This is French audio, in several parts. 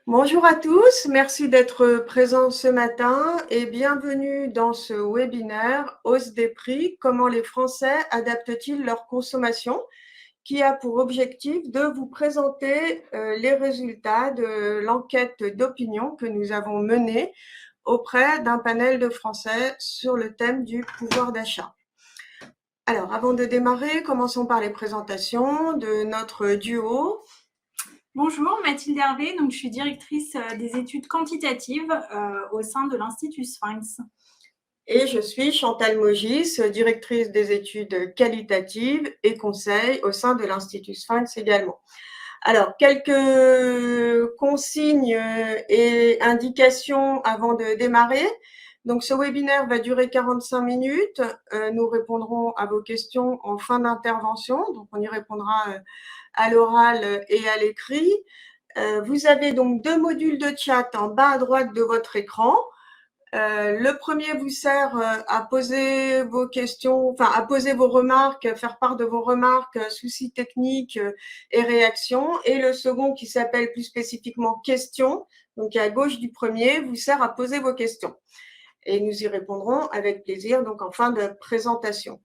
Bonjour à tous, merci d'être présents ce matin et bienvenue dans ce webinaire Hausse des prix, comment les Français adaptent-ils leur consommation, qui a pour objectif de vous présenter les résultats de l'enquête d'opinion que nous avons menée auprès d'un panel de Français sur le thème du pouvoir d'achat. Alors, avant de démarrer, commençons par les présentations de notre duo. Bonjour, Mathilde Hervé, donc je suis directrice des études quantitatives au sein de l'Institut Sphinx. Et je suis Chantal Mogis, directrice des études qualitatives et conseil au sein de l'Institut Sphinx également. Alors, quelques consignes et indications avant de démarrer. Donc, ce webinaire va durer 45 minutes. Nous répondrons à vos questions en fin d'intervention. Donc, on y répondra à l'oral et à l'écrit. Vous avez donc 2 modules de chat en bas à droite de votre écran. Le premier vous sert à poser vos questions, enfin à poser vos remarques, faire part de vos remarques, soucis techniques et réactions. Et le second qui s'appelle plus spécifiquement questions, donc à gauche du premier, vous sert à poser vos questions. Et nous y répondrons avec plaisir, donc en fin de présentation.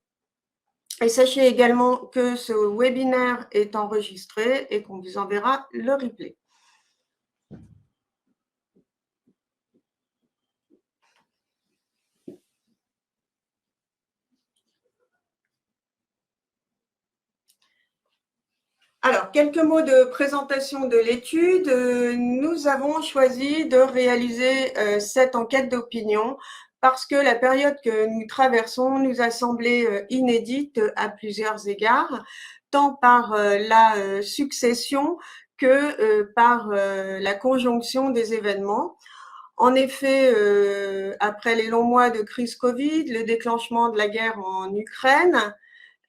Et sachez également que ce webinaire est enregistré et qu'on vous enverra le replay. Alors, quelques mots de présentation de l'étude. Nous avons choisi de réaliser cette enquête d'opinion parce que la période que nous traversons nous a semblé inédite à plusieurs égards, tant par la succession que par la conjonction des événements. En effet, après les longs mois de crise Covid, le déclenchement de la guerre en Ukraine,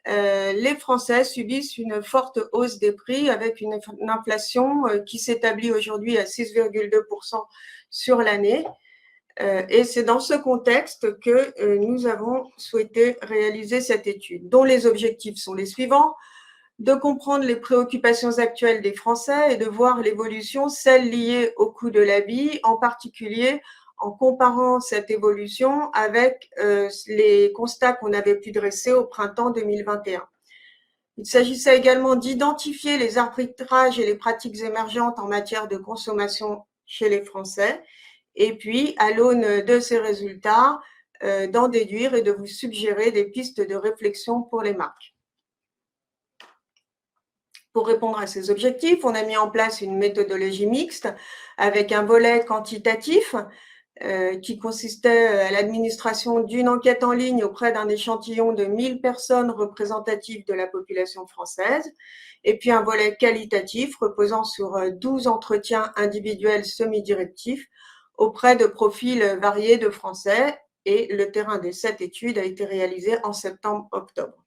les Français subissent une forte hausse des prix avec une inflation qui s'établit aujourd'hui à 6,2% sur l'année. Et c'est dans ce contexte que nous avons souhaité réaliser cette étude, dont les objectifs sont les suivants: de comprendre les préoccupations actuelles des Français et de voir l'évolution, celles liées au coût de la vie, en particulier en comparant cette évolution avec les constats qu'on avait pu dresser au printemps 2021. Il s'agissait également d'identifier les arbitrages et les pratiques émergentes en matière de consommation chez les Français, et puis, à l'aune de ces résultats, d'en déduire et de vous suggérer des pistes de réflexion pour les marques. Pour répondre à ces objectifs, on a mis en place une méthodologie mixte avec un volet quantitatif qui consistait à l'administration d'une enquête en ligne auprès d'un échantillon de 1000 personnes représentatives de la population française, et puis un volet qualitatif reposant sur 12 entretiens individuels semi-directifs auprès de profils variés de Français, et le terrain de cette étude a été réalisé en septembre-octobre.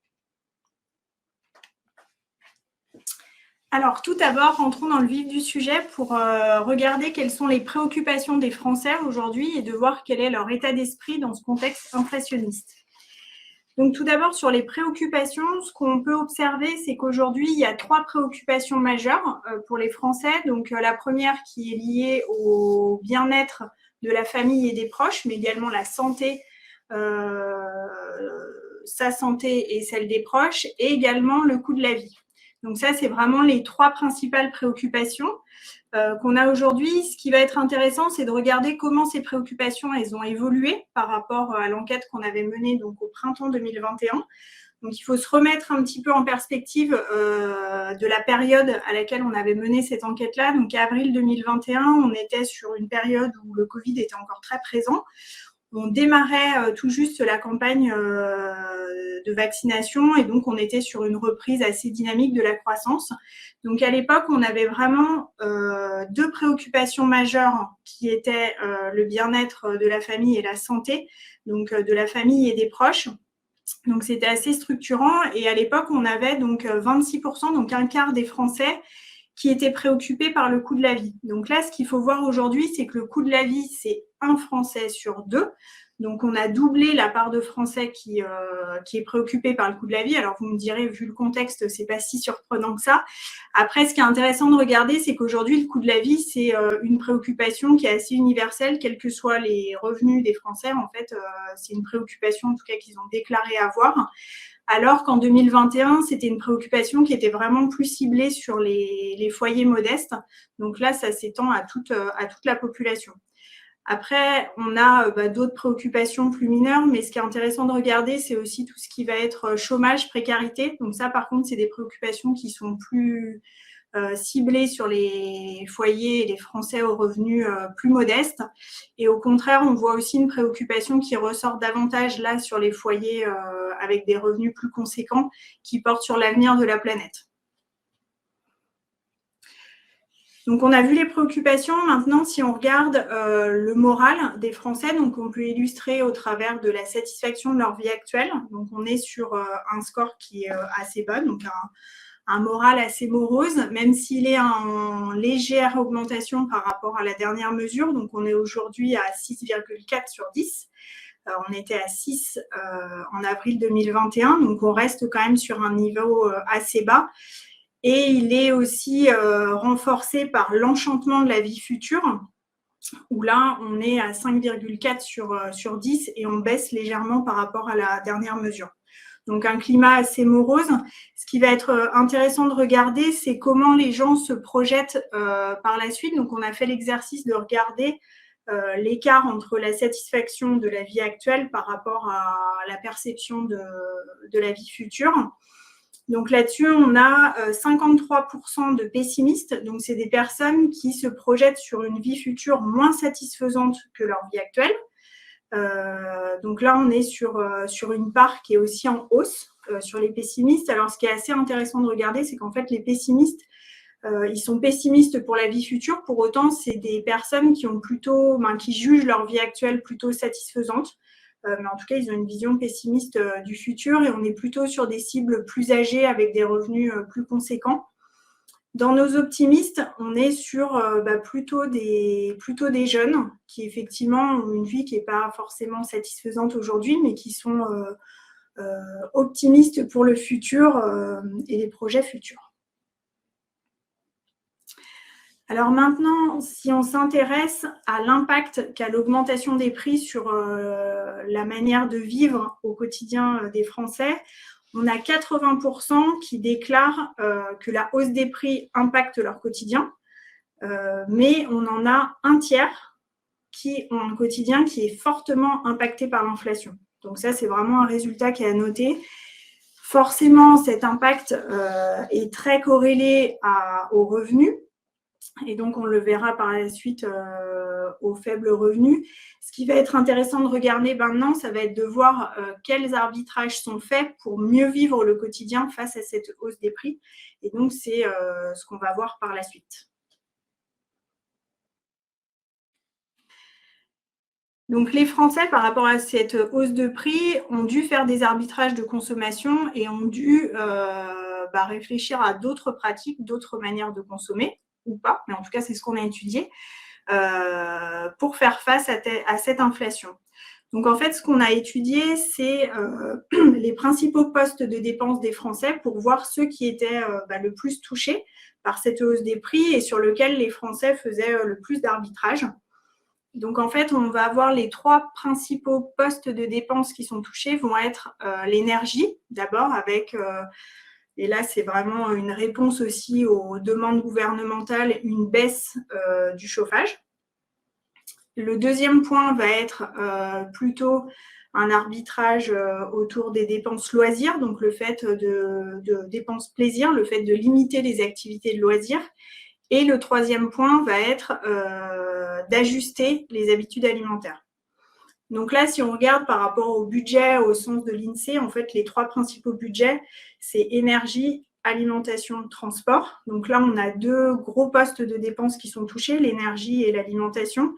Alors, tout d'abord, rentrons dans le vif du sujet pour regarder quelles sont les préoccupations des Français aujourd'hui et de voir quel est leur état d'esprit dans ce contexte inflationniste. Donc, tout d'abord, sur les préoccupations, ce qu'on peut observer, c'est qu'aujourd'hui, il y a 3 préoccupations majeures pour les Français. Donc, la première qui est liée au bien-être de la famille et des proches, mais également la santé, sa santé et celle des proches, et également le coût de la vie. Donc ça, c'est vraiment les 3 principales préoccupations qu'on a aujourd'hui. Ce qui va être intéressant, c'est de regarder comment ces préoccupations, elles ont évolué par rapport à l'enquête qu'on avait menée donc, au printemps 2021. Donc, il faut se remettre un petit peu en perspective de la période à laquelle on avait mené cette enquête-là. Donc, avril 2021, on était sur une période où le Covid était encore très présent. On démarrait tout juste la campagne de vaccination et donc on était sur une reprise assez dynamique de la croissance. Donc à l'époque, on avait vraiment 2 préoccupations majeures qui étaient le bien-être de la famille et la santé, donc de la famille et des proches. Donc c'était assez structurant et à l'époque, on avait donc 26%, donc un quart des Français qui étaient préoccupés par le coût de la vie. Donc là, ce qu'il faut voir aujourd'hui, c'est que le coût de la vie, c'est un Français sur 2. Donc, on a doublé la part de Français qui est préoccupée par le coût de la vie. Alors, vous me direz, vu le contexte, c'est pas si surprenant que ça. Après, ce qui est intéressant de regarder, c'est qu'aujourd'hui, le coût de la vie, c'est une préoccupation qui est assez universelle, quels que soient les revenus des Français. En fait, c'est une préoccupation, en tout cas, qu'ils ont déclaré avoir. Alors qu'en 2021, c'était une préoccupation qui était vraiment plus ciblée sur les foyers modestes. Donc là, ça s'étend à toute la population. Après, on a d'autres préoccupations plus mineures, mais ce qui est intéressant de regarder, c'est aussi tout ce qui va être chômage, précarité. Donc ça, par contre, c'est des préoccupations qui sont plus ciblées sur les foyers et les Français aux revenus plus modestes. Et au contraire, on voit aussi une préoccupation qui ressort davantage là sur les foyers avec des revenus plus conséquents qui portent sur l'avenir de la planète. Donc, on a vu les préoccupations. Maintenant, si on regarde le moral des Français, donc on peut illustrer au travers de la satisfaction de leur vie actuelle. Donc, on est sur un score qui est assez bas, donc un moral assez morose, même s'il est en légère augmentation par rapport à la dernière mesure. Donc, on est aujourd'hui à 6,4 sur 10. On était à 6 en avril 2021, donc on reste quand même sur un niveau assez bas. Et il est aussi renforcé par l'enchantement de la vie future, où là, on est à 5,4 sur 10 et on baisse légèrement par rapport à la dernière mesure. Donc, un climat assez morose. Ce qui va être intéressant de regarder, c'est comment les gens se projettent par la suite. Donc, on a fait l'exercice de regarder l'écart entre la satisfaction de la vie actuelle par rapport à la perception de la vie future. Donc là-dessus, on a 53% de pessimistes. Donc, c'est des personnes qui se projettent sur une vie future moins satisfaisante que leur vie actuelle. Donc là, on est sur une part qui est aussi en hausse sur les pessimistes. Alors, ce qui est assez intéressant de regarder, c'est qu'en fait, les pessimistes, ils sont pessimistes pour la vie future. Pour autant, c'est des personnes qui jugent leur vie actuelle plutôt satisfaisante. Mais en tout cas, ils ont une vision pessimiste du futur et on est plutôt sur des cibles plus âgées avec des revenus plus conséquents. Dans nos optimistes, on est sur plutôt des jeunes qui effectivement ont une vie qui n'est pas forcément satisfaisante aujourd'hui, mais qui sont optimistes pour le futur et les projets futurs. Alors maintenant, si on s'intéresse à l'impact qu'a l'augmentation des prix sur la manière de vivre au quotidien des Français, on a 80% qui déclarent que la hausse des prix impacte leur quotidien, mais on en a un tiers qui ont un quotidien qui est fortement impacté par l'inflation. Donc ça, c'est vraiment un résultat qui est à noter. Forcément, cet impact est très corrélé aux revenus. Et donc, on le verra par la suite aux faibles revenus. Ce qui va être intéressant de regarder maintenant, ça va être de voir quels arbitrages sont faits pour mieux vivre le quotidien face à cette hausse des prix. Et donc, c'est ce qu'on va voir par la suite. Donc, les Français, par rapport à cette hausse de prix, ont dû faire des arbitrages de consommation et ont dû réfléchir à d'autres pratiques, d'autres manières de consommer, ou pas, mais en tout cas, c'est ce qu'on a étudié, pour faire face à cette inflation. Donc, en fait, ce qu'on a étudié, c'est les principaux postes de dépenses des Français pour voir ceux qui étaient le plus touchés par cette hausse des prix et sur lesquels les Français faisaient le plus d'arbitrage. Donc, en fait, on va avoir les 3 principaux postes de dépenses qui sont touchés vont être l'énergie, d'abord, avec, et là, c'est vraiment une réponse aussi aux demandes gouvernementales, une baisse du chauffage. Le deuxième point va être plutôt un arbitrage autour des dépenses loisirs, donc le fait de dépenses plaisir, le fait de limiter les activités de loisirs. Et le troisième point va être d'ajuster les habitudes alimentaires. Donc là, si on regarde par rapport au budget, au sens de l'INSEE, en fait, les 3 principaux budgets, c'est énergie, alimentation, transport. Donc là, on a 2 gros postes de dépenses qui sont touchés, l'énergie et l'alimentation.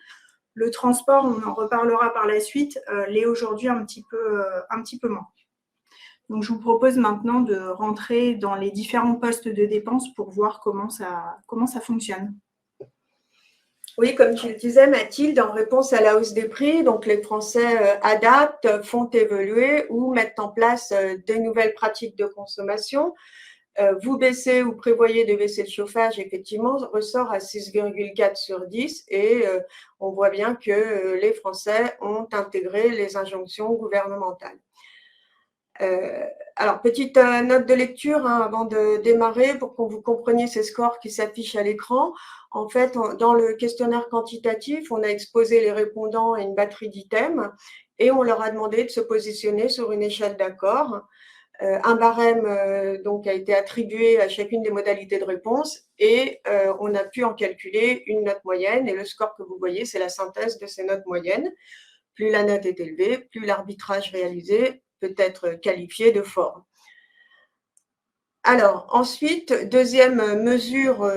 Le transport, on en reparlera par la suite, l'est aujourd'hui un petit peu moins. Donc, je vous propose maintenant de rentrer dans les différents postes de dépenses pour voir comment ça fonctionne. Oui, comme tu le disais, Mathilde, en réponse à la hausse des prix, donc les Français adaptent, font évoluer ou mettent en place de nouvelles pratiques de consommation. Vous baissez ou prévoyez de baisser le chauffage, effectivement, ressort à 6,4 sur 10 et on voit bien que les Français ont intégré les injonctions gouvernementales. Alors, petite note de lecture avant de démarrer pour que vous compreniez ces scores qui s'affichent à l'écran. En fait, dans le questionnaire quantitatif, on a exposé les répondants à une batterie d'items et on leur a demandé de se positionner sur une échelle d'accord. Un barème donc a été attribué à chacune des modalités de réponse et on a pu en calculer une note moyenne. Et le score que vous voyez, c'est la synthèse de ces notes moyennes. Plus la note est élevée, plus l'arbitrage réalisé peut être qualifié de fort. Alors ensuite, deuxième mesure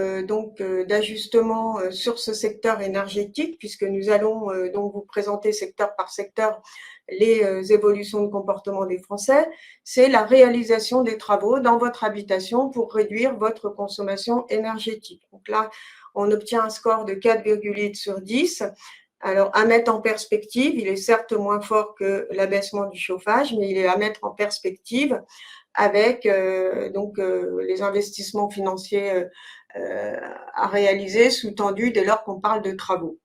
d'ajustement sur ce secteur énergétique, puisque nous allons donc vous présenter secteur par secteur les évolutions de comportement des Français, c'est la réalisation des travaux dans votre habitation pour réduire votre consommation énergétique. Donc là, on obtient un score de 4,8 sur 10. Alors, à mettre en perspective, il est certes moins fort que l'abaissement du chauffage, mais il est à mettre en perspective avec les investissements financiers à réaliser sous-tendus dès lors qu'on parle de travaux.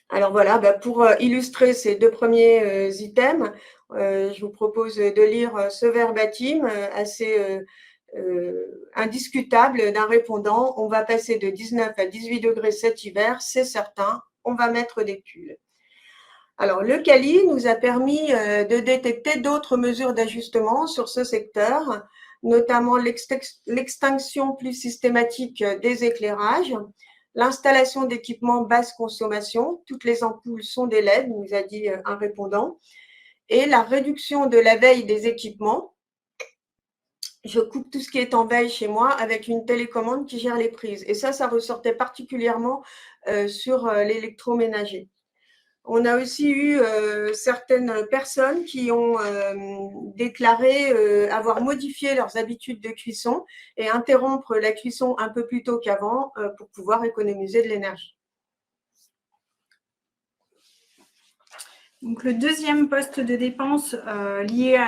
Alors voilà, pour illustrer ces deux premiers items, je vous propose de lire ce verbatim assez indiscutable d'un répondant. On va passer de 19 à 18 degrés cet hiver, c'est certain, on va mettre des pulls. Alors, le CALI nous a permis de détecter d'autres mesures d'ajustement sur ce secteur, notamment l'extinction plus systématique des éclairages, l'installation d'équipements basse consommation, toutes les ampoules sont des LED, nous a dit un répondant, et la réduction de la veille des équipements. Je coupe tout ce qui est en veille chez moi avec une télécommande qui gère les prises. Et ça ressortait particulièrement sur l'électroménager. On a aussi eu certaines personnes qui ont déclaré avoir modifié leurs habitudes de cuisson et interrompre la cuisson un peu plus tôt qu'avant pour pouvoir économiser de l'énergie. Donc, le deuxième poste de dépense lié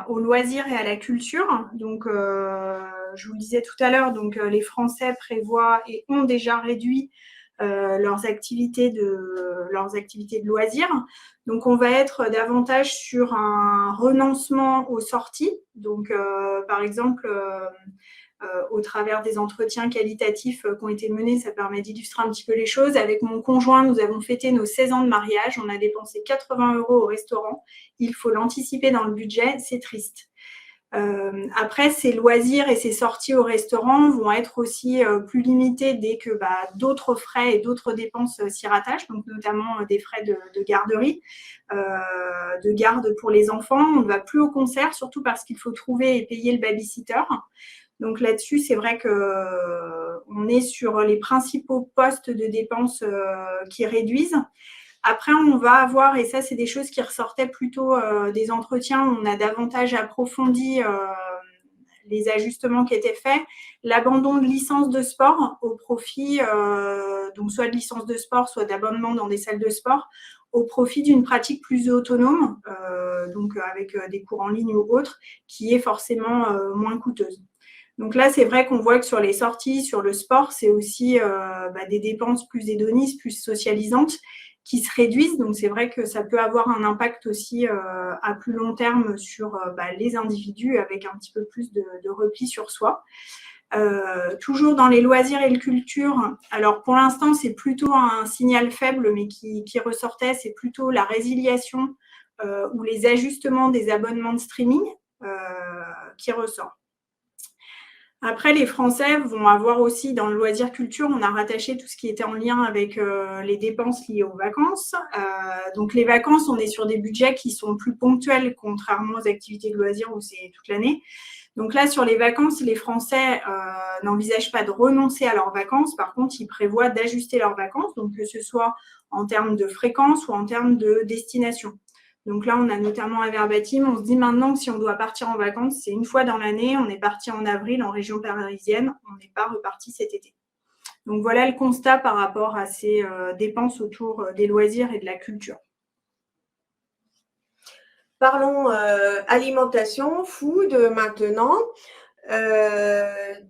aux loisirs et à la culture. Donc, je vous le disais tout à l'heure, donc les Français prévoient et ont déjà réduit leurs activités de loisirs. Donc, on va être davantage sur un renoncement aux sorties. Donc, par exemple, au travers des entretiens qualitatifs qui ont été menés, ça permet d'illustrer un petit peu les choses. Avec mon conjoint, nous avons fêté nos 16 ans de mariage. On a dépensé 80 € au restaurant. Il faut l'anticiper dans le budget, c'est triste. Après, ces loisirs et ces sorties au restaurant vont être aussi plus limités dès que d'autres frais et d'autres dépenses s'y rattachent, donc notamment des frais de garderie, de garde pour les enfants. On ne va plus au concert, surtout parce qu'il faut trouver et payer le babysitter. Donc là-dessus, c'est vrai qu'on est sur les principaux postes de dépenses qui réduisent. Après, on va avoir, et ça, c'est des choses qui ressortaient plutôt des entretiens, on a davantage approfondi les ajustements qui étaient faits, l'abandon de licences de sport au profit, donc soit de licences de sport, soit d'abonnement dans des salles de sport, au profit d'une pratique plus autonome, donc avec des cours en ligne ou autres, qui est forcément moins coûteuse. Donc là, c'est vrai qu'on voit que sur les sorties, sur le sport, c'est aussi des dépenses plus hédonistes, plus socialisantes, qui se réduisent. Donc, c'est vrai que ça peut avoir un impact aussi à plus long terme sur les individus avec un petit peu plus de repli sur soi. Toujours dans les loisirs et le culture, alors pour l'instant, c'est plutôt un signal faible, mais qui ressortait, c'est plutôt la résiliation ou les ajustements des abonnements de streaming qui ressort. Après, les Français vont avoir aussi, dans le loisir culture, on a rattaché tout ce qui était en lien avec les dépenses liées aux vacances. Donc, les vacances, on est sur des budgets qui sont plus ponctuels, contrairement aux activités de loisirs où c'est toute l'année. Donc là, sur les vacances, les Français n'envisagent pas de renoncer à leurs vacances. Par contre, ils prévoient d'ajuster leurs vacances, donc que ce soit en termes de fréquence ou en termes de destination. Donc là, on a notamment un verbatim. On se dit maintenant que si on doit partir en vacances, c'est une fois dans l'année. On est parti en avril en région parisienne. On n'est pas reparti cet été. Donc voilà le constat par rapport à ces dépenses autour des loisirs et de la culture. Parlons alimentation, food maintenant.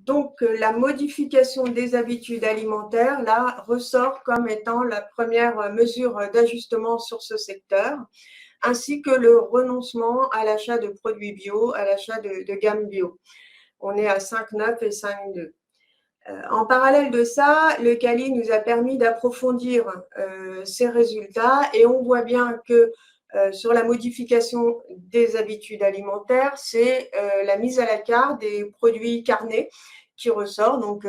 Donc, la modification des habitudes alimentaires, là, ressort comme étant la première mesure d'ajustement sur ce secteur, ainsi que le renoncement à l'achat de produits bio, à l'achat de gamme bio. On est à 5,9 et 5,2. En parallèle de ça, le CALI nous a permis d'approfondir ces résultats et on voit bien que sur la modification des habitudes alimentaires, c'est la mise à la carte des produits carnés qui ressort, donc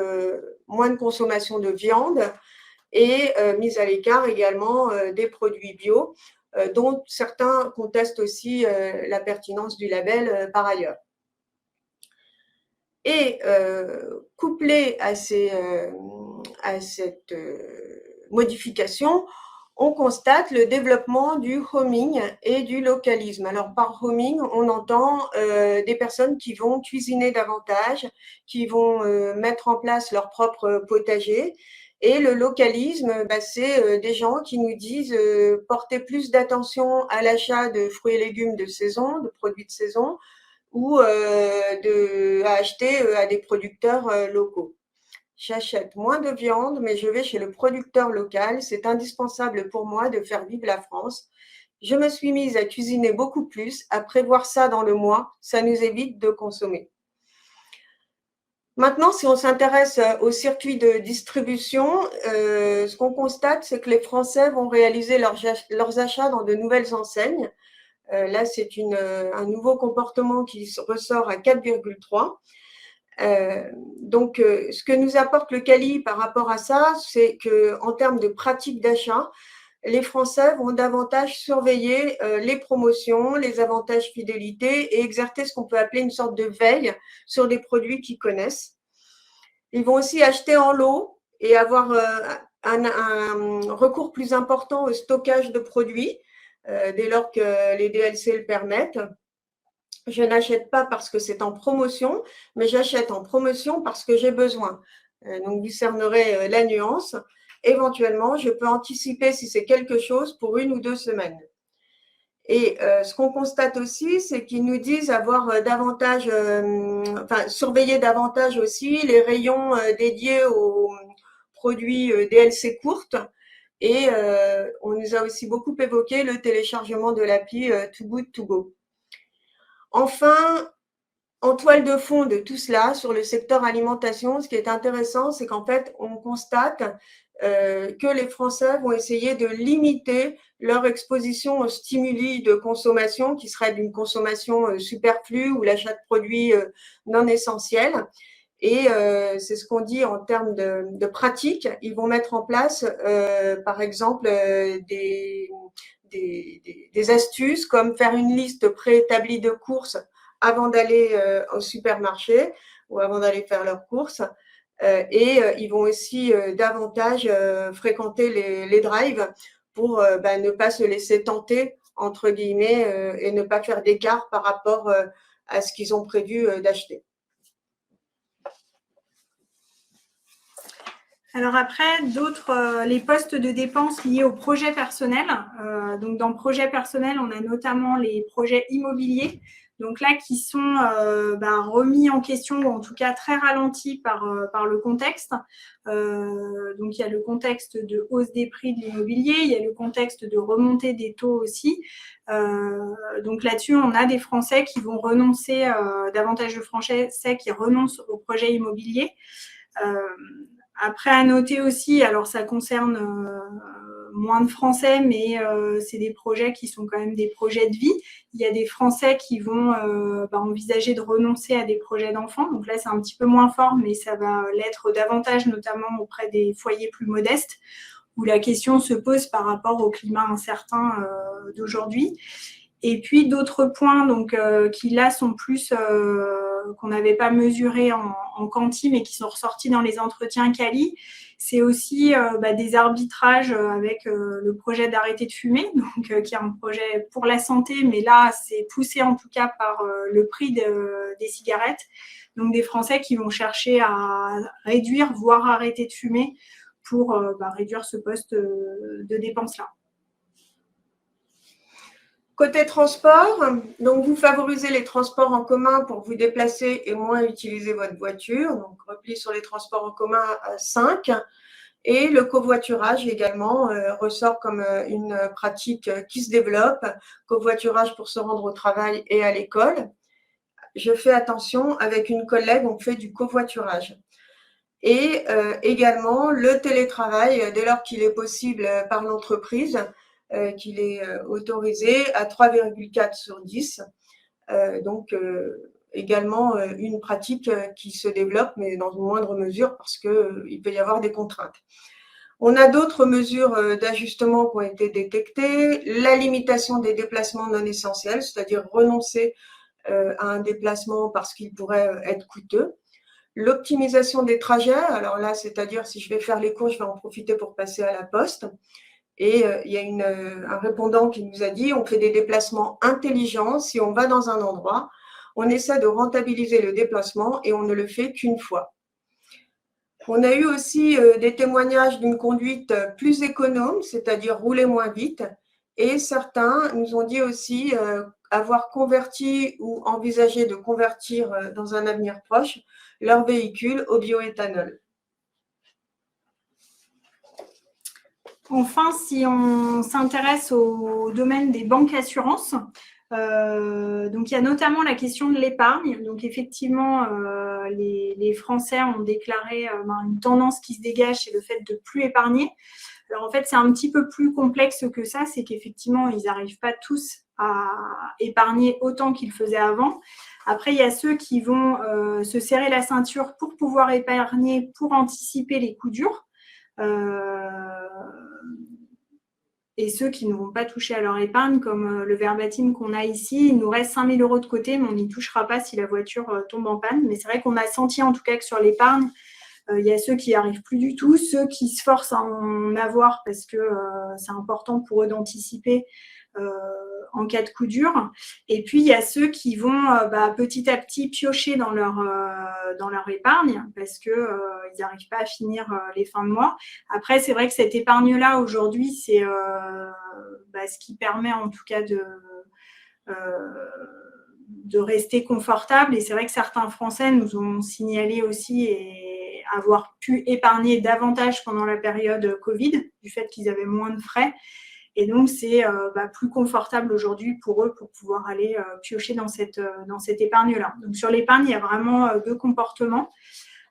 moins de consommation de viande et mise à l'écart également des produits bio, dont certains contestent aussi la pertinence du label par ailleurs. Et couplé à cette modification, on constate le développement du homing et du localisme. Alors par homing, on entend des personnes qui vont cuisiner davantage, qui vont mettre en place leur propre potager. Et le localisme, c'est des gens qui nous disent porter plus d'attention à l'achat de fruits et légumes de saison, de produits de saison, ou à acheter à des producteurs locaux. J'achète moins de viande, mais je vais chez le producteur local. C'est indispensable pour moi de faire vivre la France. Je me suis mise à cuisiner beaucoup plus, à prévoir ça dans le mois. Ça nous évite de consommer. Maintenant, si on s'intéresse au circuit de distribution, ce qu'on constate, c'est que les Français vont réaliser leurs achats dans de nouvelles enseignes. Là, c'est un nouveau comportement qui ressort à 4,3. Donc, ce que nous apporte le CALI par rapport à ça, c'est qu'en termes de pratique d'achat, les Français vont davantage surveiller les promotions, les avantages fidélité et exercer ce qu'on peut appeler une sorte de veille sur des produits qu'ils connaissent. Ils vont aussi acheter en lot et avoir un recours plus important au stockage de produits dès lors que les DLC le permettent. Je n'achète pas parce que c'est en promotion, mais j'achète en promotion parce que j'ai besoin. Donc, vous cernerez la nuance. Éventuellement, je peux anticiper si c'est quelque chose pour 1 ou 2 semaines. Et ce qu'on constate aussi, c'est qu'ils nous disent avoir davantage, surveiller davantage aussi les rayons dédiés aux produits DLC courtes. Et on nous a aussi beaucoup évoqué le téléchargement de l'appli Too Good To Go. Enfin, en toile de fond de tout cela, sur le secteur alimentation, ce qui est intéressant, c'est qu'en fait, on constate que les Français vont essayer de limiter leur exposition aux stimuli de consommation qui seraient d'une consommation superflue ou l'achat de produits non essentiels. Et c'est ce qu'on dit en termes de pratique. Ils vont mettre en place, par exemple, des astuces comme faire une liste préétablie de courses avant d'aller au supermarché ou avant d'aller faire leurs courses. Et ils vont aussi davantage fréquenter les drives pour ne pas se laisser tenter, entre guillemets, et ne pas faire d'écart par rapport à ce qu'ils ont prévu d'acheter. Alors après, les postes de dépenses liés au projet personnel. Donc dans projet personnel, on a notamment les projets immobiliers, donc là qui sont remis en question ou en tout cas très ralentis par le contexte. Donc il y a le contexte de hausse des prix de l'immobilier, il y a le contexte de remontée des taux aussi. Donc là-dessus, on a des Français qui vont renoncer, davantage de Français qui renoncent au projet immobilier. Après, à noter aussi, alors ça concerne moins de Français, mais c'est des projets qui sont quand même des projets de vie. Il y a des Français qui vont envisager de renoncer à des projets d'enfants. Donc là, c'est un petit peu moins fort, mais ça va l'être davantage, notamment auprès des foyers plus modestes, où la question se pose par rapport au climat incertain d'aujourd'hui. Et puis d'autres points donc, qui là sont plus qu'on n'avait pas mesurés en quanti, mais qui sont ressortis dans les entretiens CALI, c'est aussi des arbitrages avec le projet d'arrêter de fumer, donc qui est un projet pour la santé, mais là c'est poussé en tout cas par le prix des cigarettes. donc des Français qui vont chercher à réduire, voire arrêter de fumer pour réduire ce poste de dépense-là. Côté transport, donc vous favorisez les transports en commun pour vous déplacer et moins utiliser votre voiture. Donc, repli sur les transports en commun à 5. Et le covoiturage également ressort comme une pratique qui se développe. Covoiturage pour se rendre au travail et à l'école. Je fais attention, avec une collègue, on fait du covoiturage. Et également le télétravail, dès lors qu'il est possible par l'entreprise, qu'il est autorisé à 3,4 sur 10. Donc, également une pratique qui se développe, mais dans une moindre mesure parce qu'il peut y avoir des contraintes. On a d'autres mesures d'ajustement qui ont été détectées. La limitation des déplacements non essentiels, c'est-à-dire renoncer à un déplacement parce qu'il pourrait être coûteux. L'optimisation des trajets, alors là, c'est-à-dire si je vais faire les courses, je vais en profiter pour passer à la poste. Et il y a un répondant qui nous a dit, on fait des déplacements intelligents. Si on va dans un endroit, on essaie de rentabiliser le déplacement et on ne le fait qu'une fois. On a eu aussi des témoignages d'une conduite plus économe, c'est-à-dire rouler moins vite. Et certains nous ont dit aussi avoir converti ou envisagé de convertir dans un avenir proche leur véhicule au bioéthanol. Enfin, si on s'intéresse au domaine des banques assurances, donc il y a notamment la question de l'épargne. Donc effectivement, les Français ont déclaré une tendance qui se dégage, c'est le fait de ne plus épargner. Alors en fait, c'est un petit peu plus complexe que ça, c'est qu'effectivement, ils n'arrivent pas tous à épargner autant qu'ils faisaient avant. Après, il y a ceux qui vont se serrer la ceinture pour pouvoir épargner, pour anticiper les coups durs. Et ceux qui ne vont pas toucher à leur épargne, comme le verbatim qu'on a ici, il nous reste 5 000 € de côté, mais on n'y touchera pas si la voiture tombe en panne. Mais c'est vrai qu'on a senti en tout cas que sur l'épargne, il y a ceux qui n'y arrivent plus du tout, ceux qui se forcent à en avoir parce que c'est important pour eux d'anticiper en cas de coup dur. Et puis, il y a ceux qui vont petit à petit piocher dans leur épargne parce qu'ils n'arrivent pas à finir les fins de mois. Après, c'est vrai que cette épargne-là, aujourd'hui, c'est ce qui permet en tout cas de rester confortable. Et c'est vrai que certains Français nous ont signalé aussi avoir pu épargner davantage pendant la période Covid, du fait qu'ils avaient moins de frais. Et donc, c'est plus confortable aujourd'hui pour eux pour pouvoir aller piocher dans cette épargne-là. Donc, sur l'épargne, il y a vraiment deux comportements.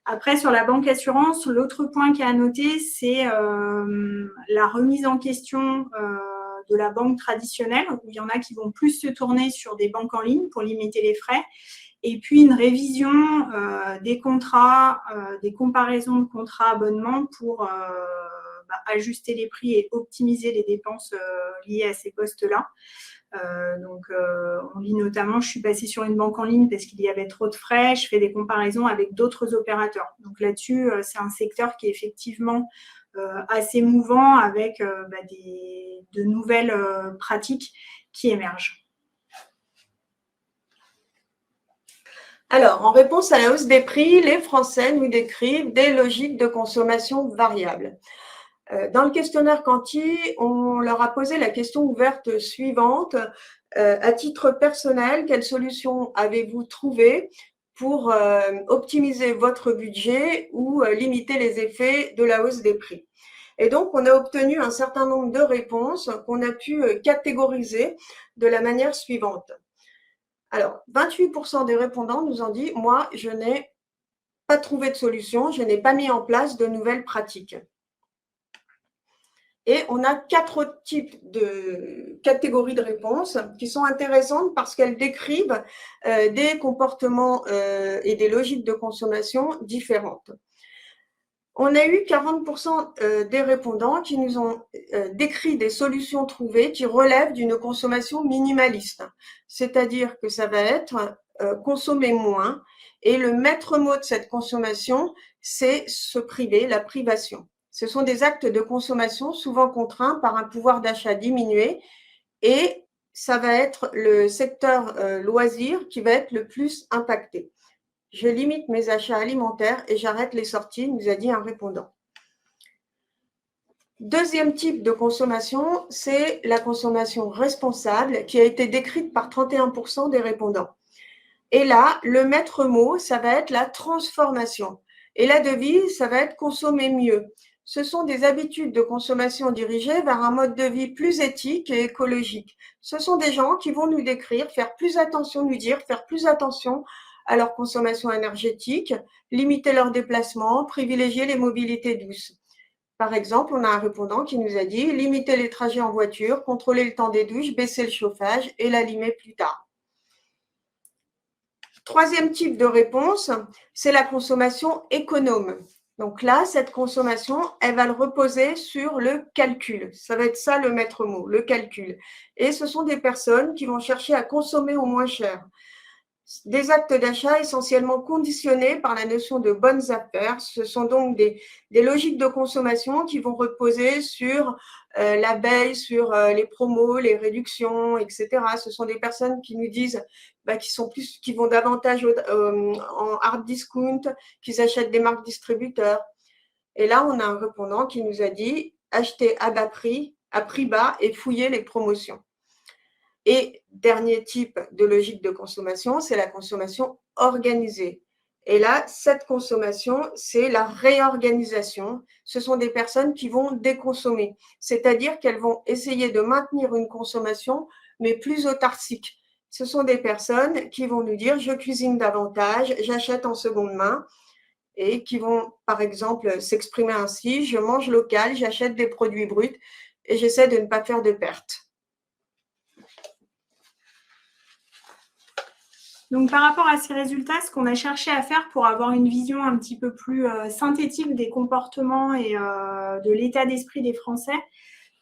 Après, sur la banque assurance, l'autre point qui est à noter, c'est la remise en question de la banque traditionnelle, où il y en a qui vont plus se tourner sur des banques en ligne pour limiter les frais. Et puis, une révision des contrats, des comparaisons de contrats abonnements pour ajuster les prix et optimiser les dépenses liées à ces postes-là. On lit notamment, je suis passée sur une banque en ligne parce qu'il y avait trop de frais, je fais des comparaisons avec d'autres opérateurs. Donc là-dessus, c'est un secteur qui est effectivement assez mouvant avec de nouvelles pratiques qui émergent. Alors, en réponse à la hausse des prix, les Français nous décrivent des logiques de consommation variables. Dans le questionnaire Quanti, on leur a posé la question ouverte suivante. À titre personnel, quelle solution avez-vous trouvé pour optimiser votre budget ou limiter les effets de la hausse des prix? Et donc, on a obtenu un certain nombre de réponses qu'on a pu catégoriser de la manière suivante. Alors, 28% des répondants nous ont dit « Moi, je n'ai pas trouvé de solution, je n'ai pas mis en place de nouvelles pratiques ». Et on a 4 types de catégories de réponses qui sont intéressantes parce qu'elles décrivent des comportements et des logiques de consommation différentes. On a eu 40% des répondants qui nous ont décrit des solutions trouvées qui relèvent d'une consommation minimaliste. C'est-à-dire que ça va être consommer moins. Et le maître mot de cette consommation, c'est se priver, la privation. Ce sont des actes de consommation souvent contraints par un pouvoir d'achat diminué et ça va être le secteur loisir qui va être le plus impacté. je limite mes achats alimentaires et j'arrête les sorties, nous a dit un répondant. Deuxième type de consommation, c'est la consommation responsable qui a été décrite par 31% des répondants. Et là, le maître mot, ça va être la transformation. Et la devise, ça va être consommer mieux. Ce sont des habitudes de consommation dirigées vers un mode de vie plus éthique et écologique. Ce sont des gens qui vont nous décrire, faire plus attention, nous dire, faire plus attention à leur consommation énergétique, limiter leurs déplacements, privilégier les mobilités douces. Par exemple, on a un répondant qui nous a dit « limiter les trajets en voiture, contrôler le temps des douches, baisser le chauffage et l'allumer plus tard ». Troisième type de réponse, c'est la consommation économe. Donc là, cette consommation, elle va le reposer sur le calcul. Ça va être ça le maître mot, le calcul. Et ce sont des personnes qui vont chercher à consommer au moins cher. Des actes d'achat essentiellement conditionnés par la notion de bonnes affaires. Ce sont donc des logiques de consommation qui vont reposer sur l'abeille, sur les promos, les réductions, etc. Ce sont des personnes qui nous disent qui vont davantage en hard discount, qui achètent des marques distributeurs. Et là, on a un répondant qui nous a dit acheter à bas prix, à prix bas et fouiller les promotions. Et dernier type de logique de consommation, c'est la consommation organisée. Et là, cette consommation, c'est la réorganisation. Ce sont des personnes qui vont déconsommer, c'est-à-dire qu'elles vont essayer de maintenir une consommation, mais plus autarcique. Ce sont des personnes qui vont nous dire « je cuisine davantage, j'achète en seconde main » et qui vont, par exemple, s'exprimer ainsi « je mange local, j'achète des produits bruts et j'essaie de ne pas faire de pertes ». Donc, par rapport à ces résultats, ce qu'on a cherché à faire pour avoir une vision un petit peu plus synthétique des comportements et de l'état d'esprit des Français,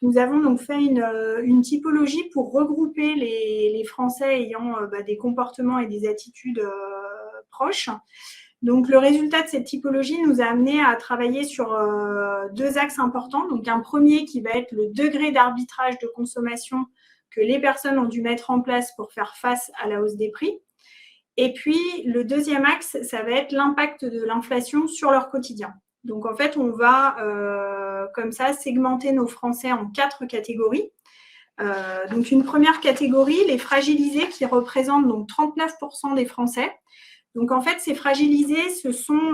nous avons donc fait une typologie pour regrouper les Français ayant des comportements et des attitudes proches. Donc, le résultat de cette typologie nous a amené à travailler sur deux axes importants. Donc, un premier qui va être le degré d'arbitrage de consommation que les personnes ont dû mettre en place pour faire face à la hausse des prix. Et puis, le deuxième axe, ça va être l'impact de l'inflation sur leur quotidien. Donc, en fait, on va comme ça segmenter nos Français en 4 catégories. Donc, une première catégorie, les fragilisés, qui représentent donc 39% des Français. Donc, en fait, ces fragilisés, ce sont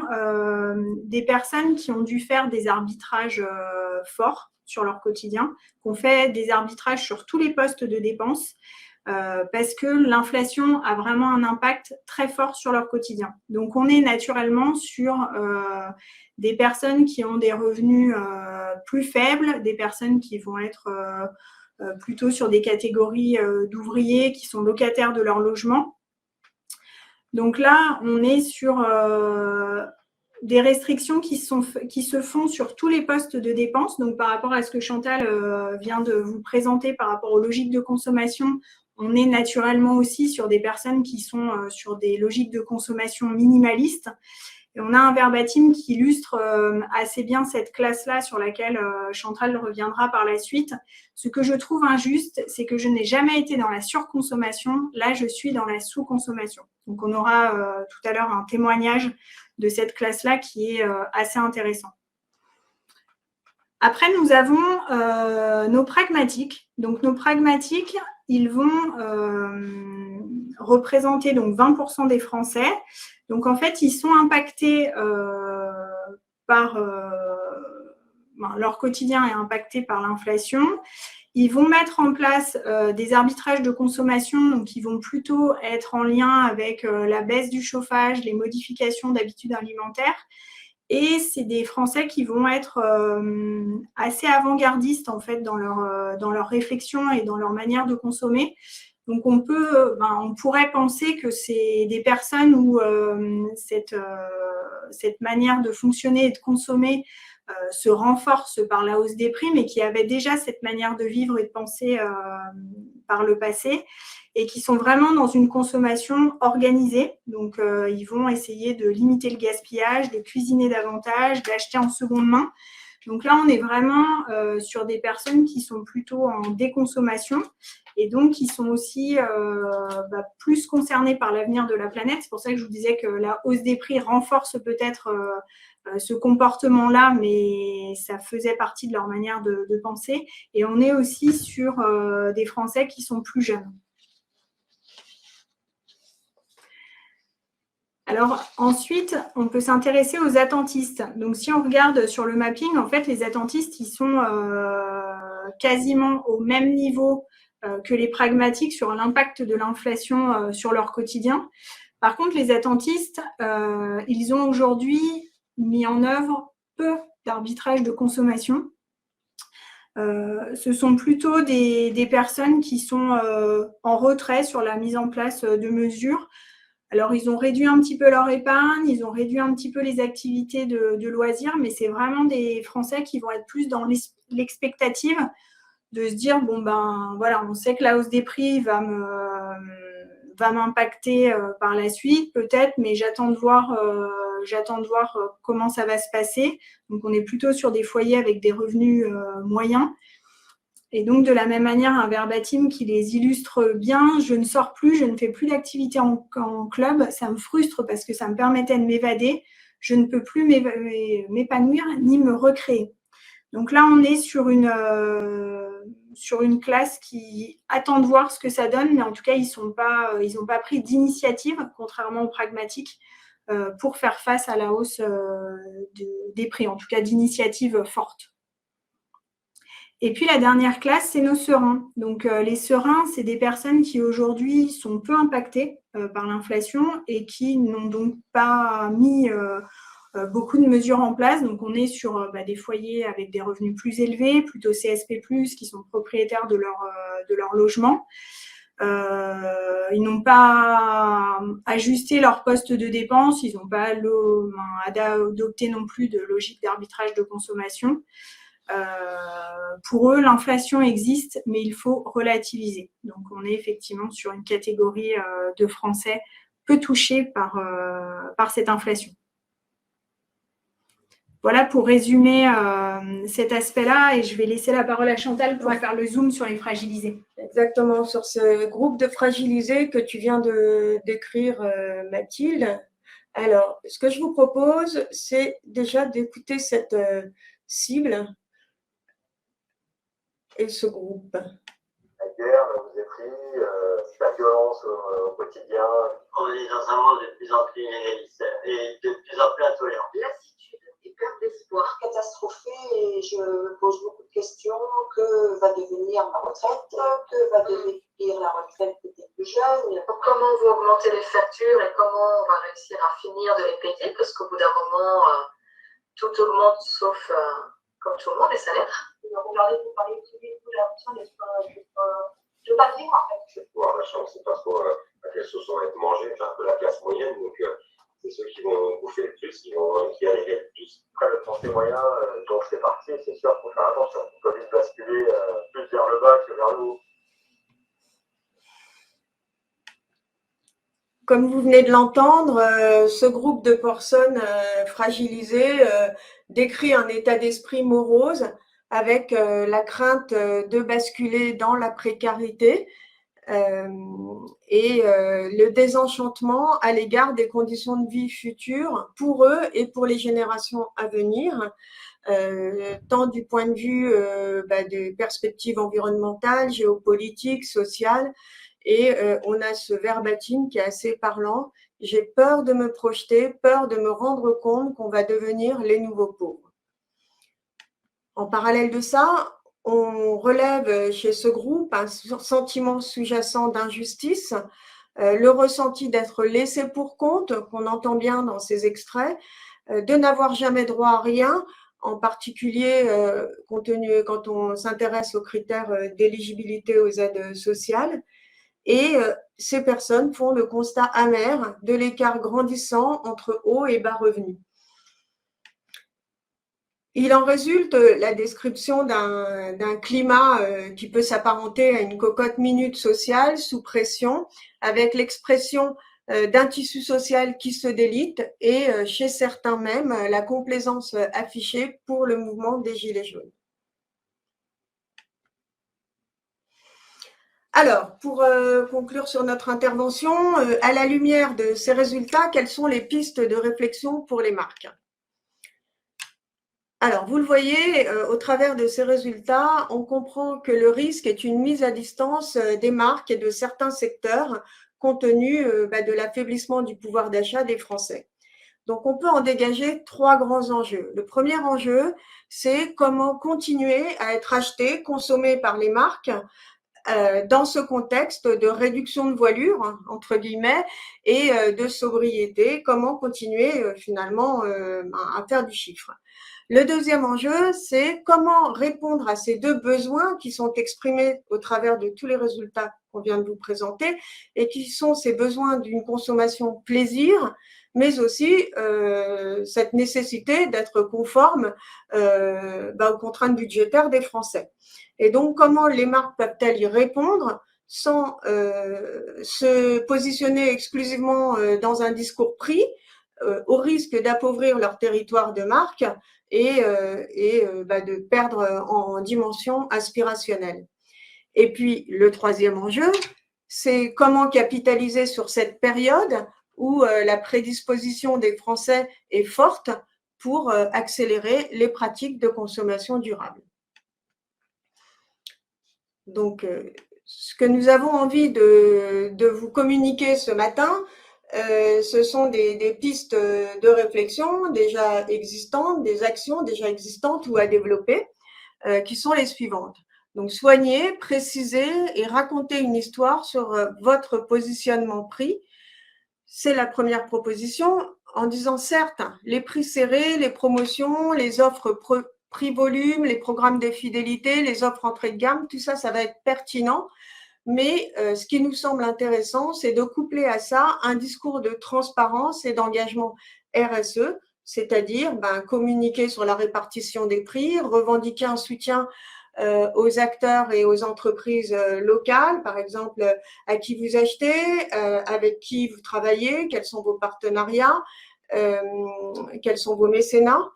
des personnes qui ont dû faire des arbitrages forts sur leur quotidien, qui ont fait des arbitrages sur tous les postes de dépenses, parce que l'inflation a vraiment un impact très fort sur leur quotidien. Donc, on est naturellement sur des personnes qui ont des revenus plus faibles, des personnes qui vont être plutôt sur des catégories d'ouvriers qui sont locataires de leur logement. Donc là, on est sur des restrictions qui se font sur tous les postes de dépenses. Donc, par rapport à ce que Chantal vient de vous présenter par rapport aux logiques de consommation, on est naturellement aussi sur des personnes qui sont sur des logiques de consommation minimalistes. Et on a un verbatim qui illustre assez bien cette classe-là sur laquelle Chantal reviendra par la suite. Ce que je trouve injuste, c'est que je n'ai jamais été dans la surconsommation. Là, je suis dans la sous-consommation. Donc, on aura tout à l'heure un témoignage de cette classe-là qui est assez intéressant. Après, nous avons nos pragmatiques. Donc, nos pragmatiques, ils vont représenter donc 20% des Français. Donc, en fait, ils sont impactés par… leur quotidien est impacté par l'inflation. Ils vont mettre en place des arbitrages de consommation, donc qui vont plutôt être en lien avec la baisse du chauffage, les modifications d'habitudes alimentaires. Et c'est des Français qui vont être assez avant-gardistes en fait dans leur réflexion et dans leur manière de consommer. Donc on pourrait penser que c'est des personnes où cette manière de fonctionner et de consommer se renforce par la hausse des prix, mais qui avaient déjà cette manière de vivre et de penser par le passé, et qui sont vraiment dans une consommation organisée. Donc, ils vont essayer de limiter le gaspillage, de cuisiner davantage, d'acheter en seconde main. Donc là, on est vraiment sur des personnes qui sont plutôt en déconsommation et donc qui sont aussi plus concernées par l'avenir de la planète. C'est pour ça que je vous disais que la hausse des prix renforce peut-être ce comportement-là, mais ça faisait partie de leur manière de penser. Et on est aussi sur des Français qui sont plus jeunes. Alors ensuite, on peut s'intéresser aux attentistes. Donc si on regarde sur le mapping, en fait, les attentistes, ils sont quasiment au même niveau que les pragmatiques sur l'impact de l'inflation sur leur quotidien. Par contre, les attentistes, ils ont aujourd'hui mis en œuvre peu d'arbitrage de consommation. Ce sont plutôt des personnes qui sont en retrait sur la mise en place de mesures. Alors, ils ont réduit un petit peu leur épargne, ils ont réduit un petit peu les activités de loisirs, mais c'est vraiment des Français qui vont être plus dans l'expectative de se dire, bon, ben voilà, on sait que la hausse des prix va m'impacter par la suite, peut-être, mais j'attends de voir comment ça va se passer. Donc, on est plutôt sur des foyers avec des revenus moyens. Et donc, de la même manière, un verbatim qui les illustre bien, je ne sors plus, je ne fais plus d'activité en club, ça me frustre parce que ça me permettait de m'évader, je ne peux plus m'épanouir ni me recréer. Donc là, on est sur une classe qui attend de voir ce que ça donne, mais en tout cas, ils n'ont pas pris d'initiative, contrairement aux pragmatiques, pour faire face à la hausse des prix, en tout cas d'initiative forte. Et puis la dernière classe, c'est nos sereins. Donc les sereins, c'est des personnes qui aujourd'hui sont peu impactées par l'inflation et qui n'ont donc pas mis beaucoup de mesures en place. Donc on est sur des foyers avec des revenus plus élevés, plutôt CSP+, qui sont propriétaires de leur logement. Ils n'ont pas ajusté leur poste de dépenses, ils n'ont pas adopté non plus de logique d'arbitrage de consommation. Pour eux, l'inflation existe, mais il faut relativiser. Donc, on est effectivement sur une catégorie de Français peu touchés par cette inflation. Voilà pour résumer cet aspect-là, et je vais laisser la parole à Chantal pour faire le zoom sur les fragilisés. Exactement, sur ce groupe de fragilisés que tu viens de décrire, Mathilde. Alors, ce que je vous propose, c'est déjà d'écouter cette cible et ce groupe. La guerre, la hausse des prix, la violence au quotidien. On est dans un monde de plus en plus inégalitaire et de plus en plus intolérant. Lassitude et perte d'espoir catastrophée, et je me pose beaucoup de questions. Que va devenir ma retraite? Que va devenir la retraite des plus jeunes? Comment vont augmenter les factures et comment on va réussir à finir de les payer? Parce qu'au bout d'un moment, tout augmente sauf, comme tout le monde, les salaires. Regardez, vous parlez tout l'impression de pas vivre en fait. Pouvoir d'achat, on ne sait pas trop à quelle sauce on va être mangé, c'est un peu la classe moyenne, donc c'est ceux qui vont bouffer le plus, qui arrivent le plus. Après, le français moyen, donc c'est parti, c'est sûr, il faut faire attention. On peut vite basculer plus vers le bas que vers le haut. Comme vous venez de l'entendre, ce groupe de personnes fragilisées décrit un état d'esprit morose avec la crainte de basculer dans la précarité et le désenchantement à l'égard des conditions de vie futures pour eux et pour les générations à venir, tant du point de vue des perspectives environnementales, géopolitiques, sociales. Et on a ce verbatim qui est assez parlant. J'ai peur de me projeter, peur de me rendre compte qu'on va devenir les nouveaux pauvres. En parallèle de ça, on relève chez ce groupe un sentiment sous-jacent d'injustice, le ressenti d'être laissé pour compte, qu'on entend bien dans ces extraits, de n'avoir jamais droit à rien, en particulier quand on s'intéresse aux critères d'éligibilité aux aides sociales. Et ces personnes font le constat amer de l'écart grandissant entre haut et bas revenus. Il en résulte la description d'un climat qui peut s'apparenter à une cocotte minute sociale sous pression, avec l'expression d'un tissu social qui se délite et chez certains même la complaisance affichée pour le mouvement des Gilets jaunes. Alors, pour conclure sur notre intervention, à la lumière de ces résultats, quelles sont les pistes de réflexion pour les marques? Alors, vous le voyez, au travers de ces résultats, on comprend que le risque est une mise à distance des marques et de certains secteurs compte tenu de l'affaiblissement du pouvoir d'achat des Français. Donc, on peut en dégager 3 grands enjeux. Le premier enjeu, c'est comment continuer à être acheté, consommé par les marques dans ce contexte de réduction de voilure, entre guillemets, et de sobriété, comment continuer finalement à faire du chiffre. Le deuxième enjeu, c'est comment répondre à ces deux besoins qui sont exprimés au travers de tous les résultats qu'on vient de vous présenter et qui sont ces besoins d'une consommation plaisir, mais aussi cette nécessité d'être conforme aux contraintes budgétaires des Français. Et donc, comment les marques peuvent-elles y répondre sans se positionner exclusivement dans un discours prix, au risque d'appauvrir leur territoire de marque et de perdre en dimension aspirationnelle. Et puis, le troisième enjeu, c'est comment capitaliser sur cette période où la prédisposition des Français est forte pour accélérer les pratiques de consommation durable. Donc, ce que nous avons envie de vous communiquer ce matin, ce sont des pistes de réflexion déjà existantes, des actions déjà existantes ou à développer, qui sont les suivantes. Donc, soigner, préciser et raconter une histoire sur votre positionnement prix. C'est la première proposition en disant certes, les prix serrés, les promotions, les offres prix-volume, les programmes de fidélité, les offres entrée de gamme, tout ça, ça va être pertinent. Mais ce qui nous semble intéressant, c'est de coupler à ça un discours de transparence et d'engagement RSE, c'est-à-dire communiquer sur la répartition des prix, revendiquer un soutien aux acteurs et aux entreprises locales, par exemple, à qui vous achetez, avec qui vous travaillez, quels sont vos partenariats, quels sont vos mécénats.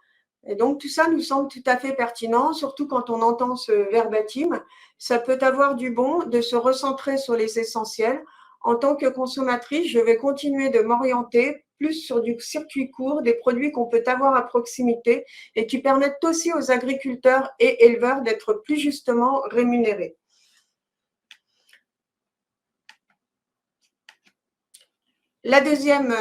Et donc, tout ça nous semble tout à fait pertinent, surtout quand on entend ce verbatim. Ça peut avoir du bon de se recentrer sur les essentiels. En tant que consommatrice, je vais continuer de m'orienter plus sur du circuit court, des produits qu'on peut avoir à proximité et qui permettent aussi aux agriculteurs et éleveurs d'être plus justement rémunérés. La deuxième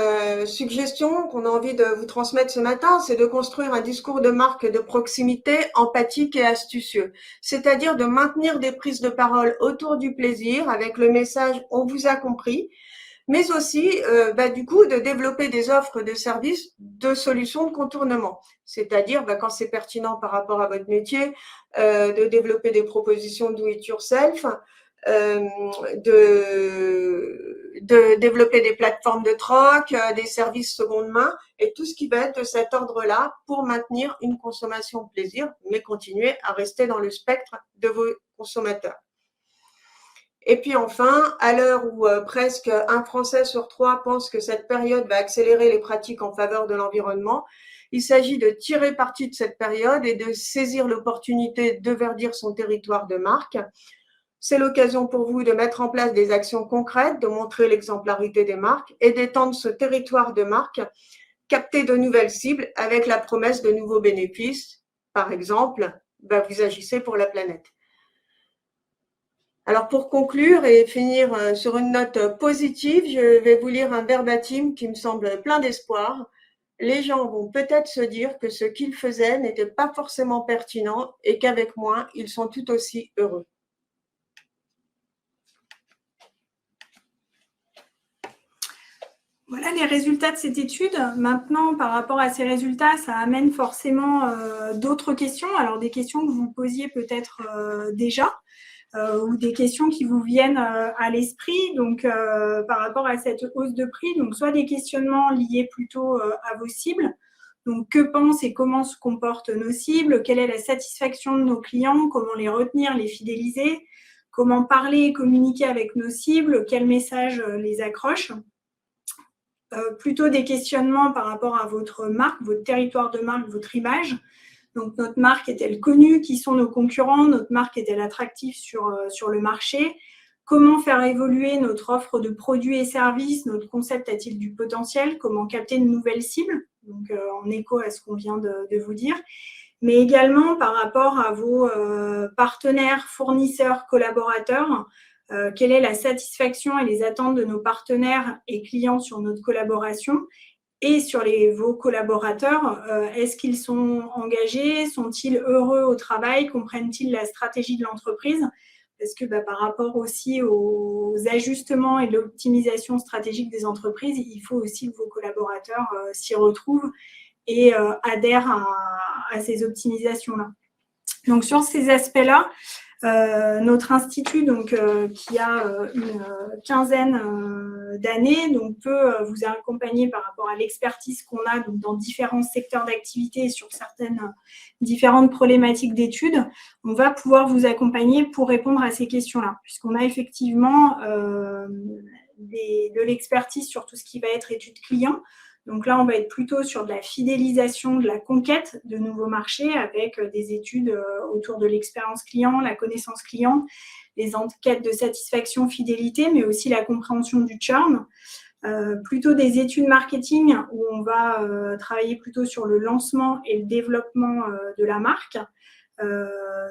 suggestion qu'on a envie de vous transmettre ce matin, c'est de construire un discours de marque de proximité empathique et astucieux, c'est-à-dire de maintenir des prises de parole autour du plaisir avec le message « on vous a compris », mais aussi du coup de développer des offres de services de solutions de contournement, c'est-à-dire quand c'est pertinent par rapport à votre métier, de développer des propositions do it yourself, de développer des plateformes de troc, des services seconde main et tout ce qui va être de cet ordre-là pour maintenir une consommation plaisir, mais continuer à rester dans le spectre de vos consommateurs. Et puis enfin, à l'heure où presque un Français sur 3 pense que cette période va accélérer les pratiques en faveur de l'environnement, il s'agit de tirer parti de cette période et de saisir l'opportunité de verdir son territoire de marque. C'est l'occasion pour vous de mettre en place des actions concrètes, de montrer l'exemplarité des marques et d'étendre ce territoire de marque, capter de nouvelles cibles avec la promesse de nouveaux bénéfices. Par exemple, vous agissez pour la planète. Alors pour conclure et finir sur une note positive, je vais vous lire un verbatim qui me semble plein d'espoir. Les gens vont peut-être se dire que ce qu'ils faisaient n'était pas forcément pertinent et qu'avec moins, ils sont tout aussi heureux. Voilà les résultats de cette étude. Maintenant, par rapport à ces résultats, ça amène forcément d'autres questions. Alors, des questions que vous posiez peut-être déjà ou des questions qui vous viennent à l'esprit. Donc, par rapport à cette hausse de prix, donc soit des questionnements liés plutôt à vos cibles. Donc, que pensent et comment se comportent nos cibles? Quelle est la satisfaction de nos clients? Comment les retenir, les fidéliser? Comment parler et communiquer avec nos cibles? Quels messages les accrochent? plutôt des questionnements par rapport à votre marque, votre territoire de marque, votre image. Donc, notre marque est-elle connue? Qui sont nos concurrents? Notre marque est-elle attractive sur le marché? Comment faire évoluer notre offre de produits et services? Notre concept a-t-il du potentiel? Comment capter de nouvelles cibles? Donc, en écho à ce qu'on vient de vous dire. Mais également par rapport à vos partenaires, fournisseurs, collaborateurs, quelle est la satisfaction et les attentes de nos partenaires et clients sur notre collaboration et sur vos collaborateurs. Est-ce qu'ils sont engagés? Sont-ils heureux au travail? Comprennent-ils la stratégie de l'entreprise? Parce que par rapport aussi aux ajustements et l'optimisation stratégique des entreprises, il faut aussi que vos collaborateurs s'y retrouvent et adhèrent à ces optimisations-là. Donc, sur ces aspects-là, notre institut, qui a une quinzaine d'années, peut vous accompagner par rapport à l'expertise qu'on a dans différents secteurs d'activité et sur certaines différentes problématiques d'études. On va pouvoir vous accompagner pour répondre à ces questions-là, puisqu'on a effectivement de l'expertise sur tout ce qui va être études clients. Donc là, on va être plutôt sur de la fidélisation, de la conquête de nouveaux marchés avec des études autour de l'expérience client, la connaissance client, les enquêtes de satisfaction, fidélité, mais aussi la compréhension du churn. Plutôt des études marketing où on va travailler plutôt sur le lancement et le développement de la marque.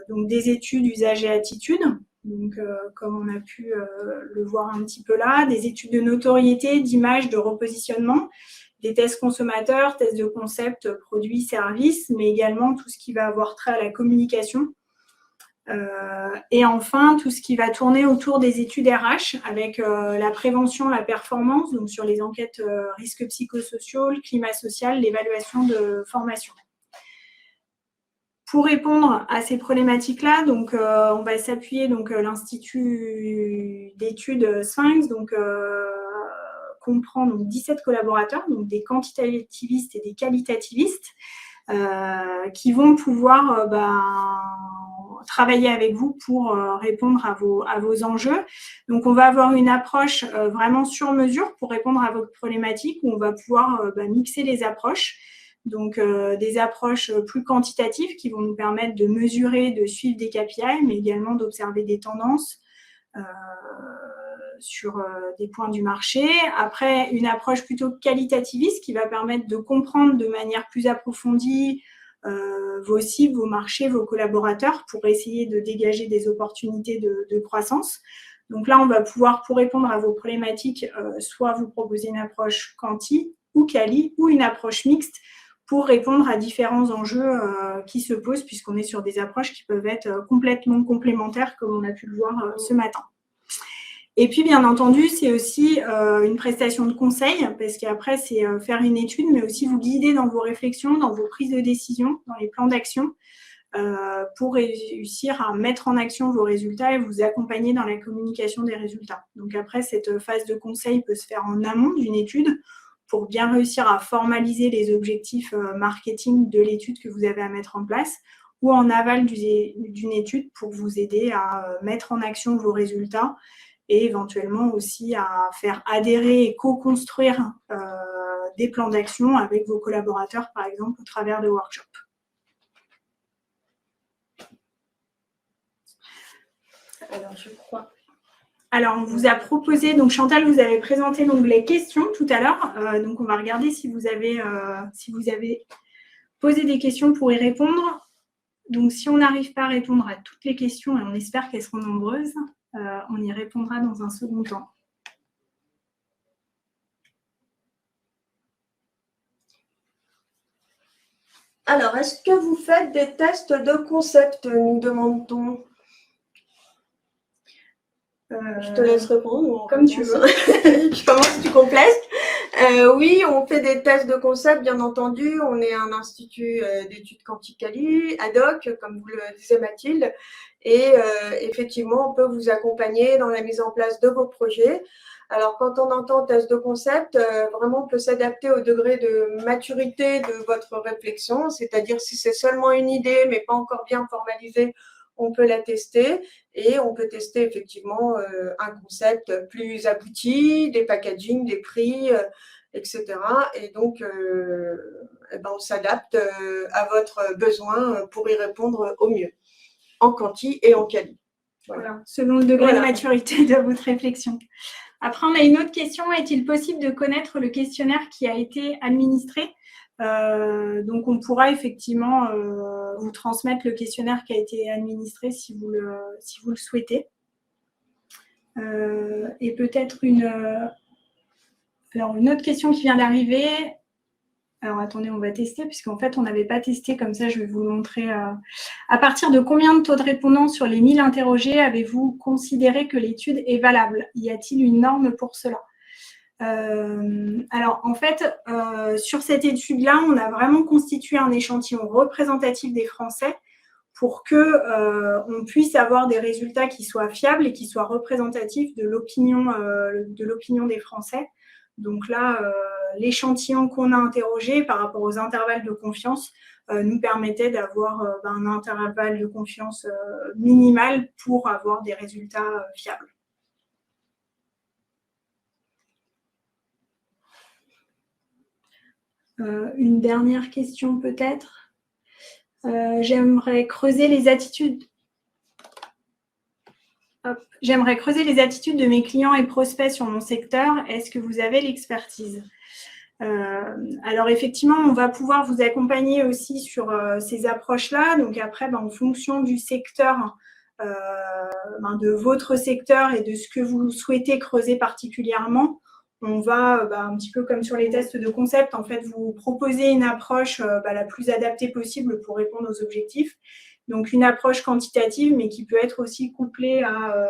Donc des études usage et attitude. Donc, comme on a pu le voir un petit peu là, des études de notoriété, d'image, de repositionnement, des tests consommateurs, tests de concept, produits, services, mais également tout ce qui va avoir trait à la communication. Et enfin, tout ce qui va tourner autour des études RH avec la prévention, la performance, donc sur les enquêtes risques psychosociaux, le climat social, l'évaluation de formation. Pour répondre à ces problématiques-là, on va s'appuyer l'Institut d'études Sphinx, comprend 17 collaborateurs, donc des quantitativistes et des qualitativistes, qui vont pouvoir travailler avec vous pour répondre à vos enjeux. Donc, on va avoir une approche vraiment sur mesure pour répondre à votre problématique, où on va pouvoir mixer les approches. Donc, des approches plus quantitatives qui vont nous permettre de mesurer, de suivre des KPI, mais également d'observer des tendances sur des points du marché. Après, une approche plutôt qualitativiste qui va permettre de comprendre de manière plus approfondie vos cibles, vos marchés, vos collaborateurs pour essayer de dégager des opportunités de croissance. Donc là, on va pouvoir, pour répondre à vos problématiques, soit vous proposer une approche quanti ou quali ou une approche mixte pour répondre à différents enjeux qui se posent, puisqu'on est sur des approches qui peuvent être complètement complémentaires, comme on a pu le voir ce matin. Et puis, bien entendu, c'est aussi une prestation de conseil, parce qu'après, c'est faire une étude, mais aussi vous guider dans vos réflexions, dans vos prises de décision, dans les plans d'action, pour réussir à mettre en action vos résultats et vous accompagner dans la communication des résultats. Donc après, cette phase de conseil peut se faire en amont d'une étude pour bien réussir à formaliser les objectifs marketing de l'étude que vous avez à mettre en place, ou en aval d'une étude pour vous aider à mettre en action vos résultats et éventuellement aussi à faire adhérer et co-construire des plans d'action avec vos collaborateurs, par exemple, au travers de workshops. Alors, je crois. Alors, on vous a proposé, donc Chantal, vous avez présenté les questions tout à l'heure. Donc, on va regarder si vous avez posé des questions pour y répondre. Donc, si on n'arrive pas à répondre à toutes les questions, et on espère qu'elles seront nombreuses, on y répondra dans un second temps. Alors, est-ce que vous faites des tests de concept, nous demande-t-on? Je te laisse répondre. Comme tu veux. Je commence, tu complètes. Oui, on fait des tests de concept, bien entendu. On est un institut d'études quanti-quali, ad hoc, comme vous le disait Mathilde. Et effectivement, on peut vous accompagner dans la mise en place de vos projets. Alors, quand on entend test de concept, vraiment, on peut s'adapter au degré de maturité de votre réflexion. C'est-à-dire, si c'est seulement une idée, mais pas encore bien formalisée, on peut la tester et on peut tester effectivement un concept plus abouti, des packaging, des prix, etc. Et donc, on s'adapte à votre besoin pour y répondre au mieux, en quanti et en quali. Voilà, selon le degré de maturité de votre réflexion. Après, on a une autre question. Est-il possible de connaître le questionnaire qui a été administré ? Donc, on pourra effectivement vous transmettre le questionnaire qui a été administré si vous le souhaitez. Et peut-être une autre question qui vient d'arriver. Alors, attendez, on va tester, puisqu'en fait, on n'avait pas testé. Comme ça, je vais vous le montrer. À partir de combien de taux de répondants sur les 1000 interrogés avez-vous considéré que l'étude est valable? Y a-t-il une norme pour cela? Alors, en fait, sur cette étude-là, on a vraiment constitué un échantillon représentatif des Français pour qu'on puisse avoir des résultats qui soient fiables et qui soient représentatifs de l'opinion des Français. Donc là, l'échantillon qu'on a interrogé par rapport aux intervalles de confiance nous permettait d'avoir un intervalle de confiance minimal pour avoir des résultats fiables. Une dernière question peut-être. J'aimerais creuser les attitudes. J'aimerais creuser les attitudes de mes clients et prospects sur mon secteur. Est-ce que vous avez l'expertise? Alors effectivement, on va pouvoir vous accompagner aussi sur ces approches-là. Donc après, en fonction du secteur, de votre secteur et de ce que vous souhaitez creuser particulièrement, on va, un petit peu comme sur les tests de concept, en fait, vous proposer une approche la plus adaptée possible pour répondre aux objectifs. Donc, une approche quantitative, mais qui peut être aussi couplée à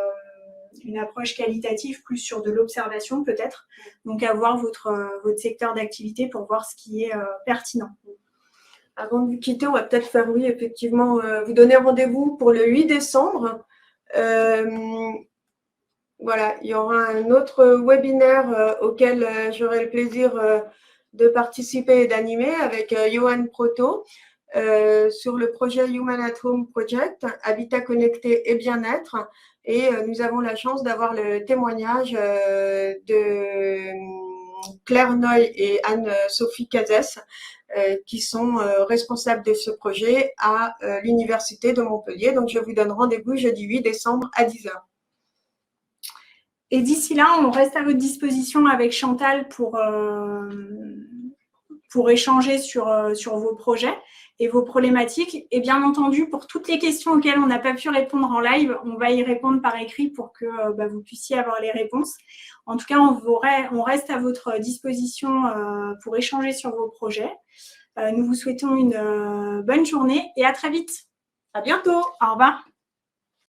une approche qualitative, plus sur de l'observation peut-être. Donc, avoir votre secteur d'activité pour voir ce qui est pertinent. Avant de vous quitter, on va peut-être faire, oui, effectivement, vous donner rendez-vous pour le 8 décembre. Voilà, il y aura un autre webinaire auquel j'aurai le plaisir de participer et d'animer avec Johan Proto sur le projet Human at Home Project, Habitat connecté et bien-être. Et nous avons la chance d'avoir le témoignage de Claire Noy et Anne-Sophie Cazès, qui sont responsables de ce projet à l'Université de Montpellier. Donc, je vous donne rendez-vous jeudi 8 décembre à 10h. Et d'ici là, on reste à votre disposition avec Chantal pour échanger sur vos projets et vos problématiques. Et bien entendu, pour toutes les questions auxquelles on n'a pas pu répondre en live, on va y répondre par écrit pour que vous puissiez avoir les réponses. En tout cas, on reste à votre disposition pour échanger sur vos projets. Nous vous souhaitons une bonne journée et à très vite. À bientôt. Au revoir.